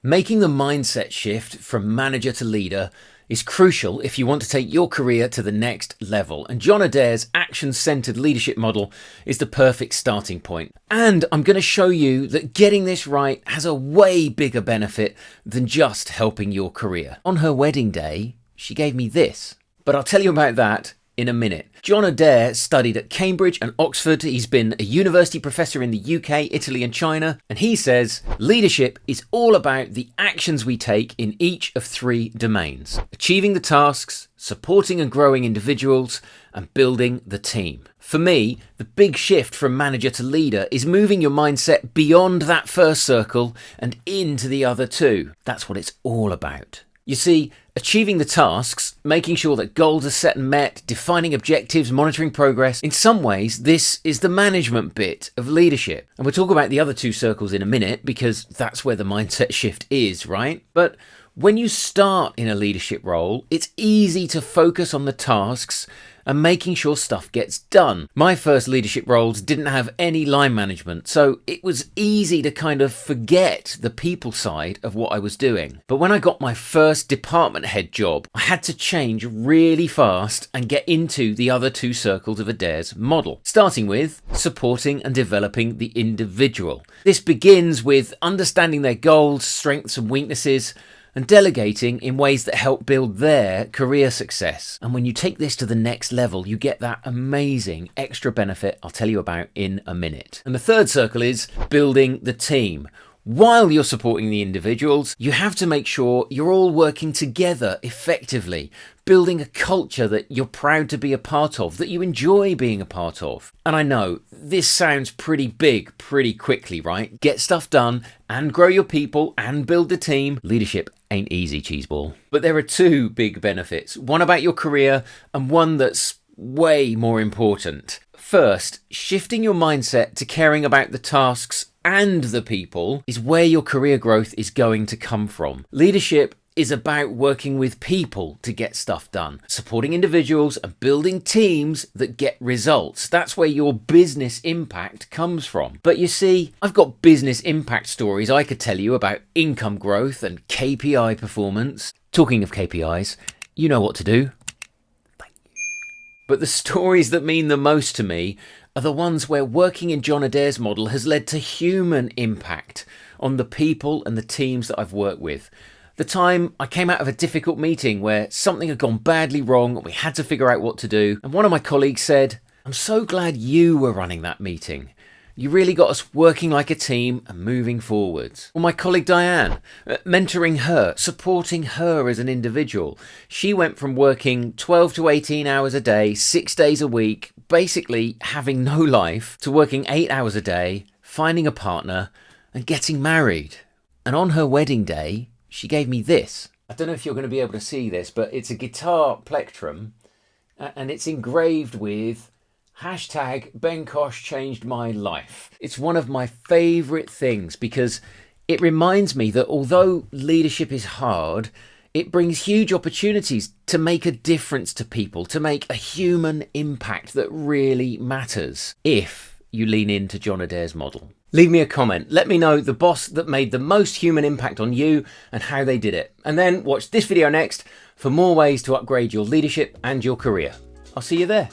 Making the mindset shift from manager to leader is crucial if you want to take your career to the next level, and John Adair's action-centered leadership model is the perfect starting point. And I'm going to show you that getting this right has a way bigger benefit than just helping your career. On her wedding day, she gave me this, but I'll tell you about that in a minute. John Adair studied at Cambridge and Oxford. He's been a university professor in the UK, Italy and China. And he says, leadership is all about the actions we take in each of three domains: achieving the tasks, supporting and growing individuals, and building the team. For me, the big shift from manager to leader is moving your mindset beyond that first circle and into the other two. That's what it's all about. You see, achieving the tasks, making sure that goals are set and met, defining objectives, monitoring progress, in some ways, this is the management bit of leadership. And we'll talk about the other two circles in a minute because that's where the mindset shift is, right? But when you start in a leadership role, it's easy to focus on the tasks and making sure stuff gets done. My first leadership roles didn't have any line management, so it was easy to kind of forget the people side of what I was doing. But when I got my first department head job, I had to change really fast and get into the other two circles of Adair's model, starting with supporting and developing the individual. This begins with understanding their goals, strengths and weaknesses, and delegating in ways that help build their career success. And when you take this to the next level, you get that amazing extra benefit I'll tell you about in a minute. And the third circle is building the team. While you're supporting the individuals, you have to make sure you're all working together effectively, building a culture that you're proud to be a part of, that you enjoy being a part of. And I know this sounds pretty big pretty quickly, right? Get stuff done and grow your people and build the team. Leadership ain't easy, cheeseball. But there are two big benefits, one about your career and one that's way more important. First, shifting your mindset to caring about the tasks and the people is where your career growth is going to come from. Leadership is about working with people to get stuff done, supporting individuals and building teams that get results. That's where your business impact comes from. But you see, I've got business impact stories I could tell you about income growth and KPI performance. Talking of KPIs, you know what to do. But the stories that mean the most to me are the ones where working in John Adair's model has led to human impact on the people and the teams that I've worked with. The time I came out of a difficult meeting where something had gone badly wrong and we had to figure out what to do, and one of my colleagues said, "I'm so glad you were running that meeting. You really got us working like a team and moving forwards." Or my colleague Diane, mentoring her, supporting her as an individual. She went from working 12 to 18 hours a day, 6 days a week, basically having no life, to working 8 hours a day, finding a partner and getting married. And on her wedding day, she gave me this. I don't know if you're going to be able to see this, but it's a guitar plectrum and it's engraved with #Ben Cosh changed my life. It's one of my favourite things because it reminds me that although leadership is hard, it brings huge opportunities to make a difference to people, to make a human impact that really matters if you lean into John Adair's model. Leave me a comment. Let me know the boss that made the most human impact on you and how they did it. And then watch this video next for more ways to upgrade your leadership and your career. I'll see you there.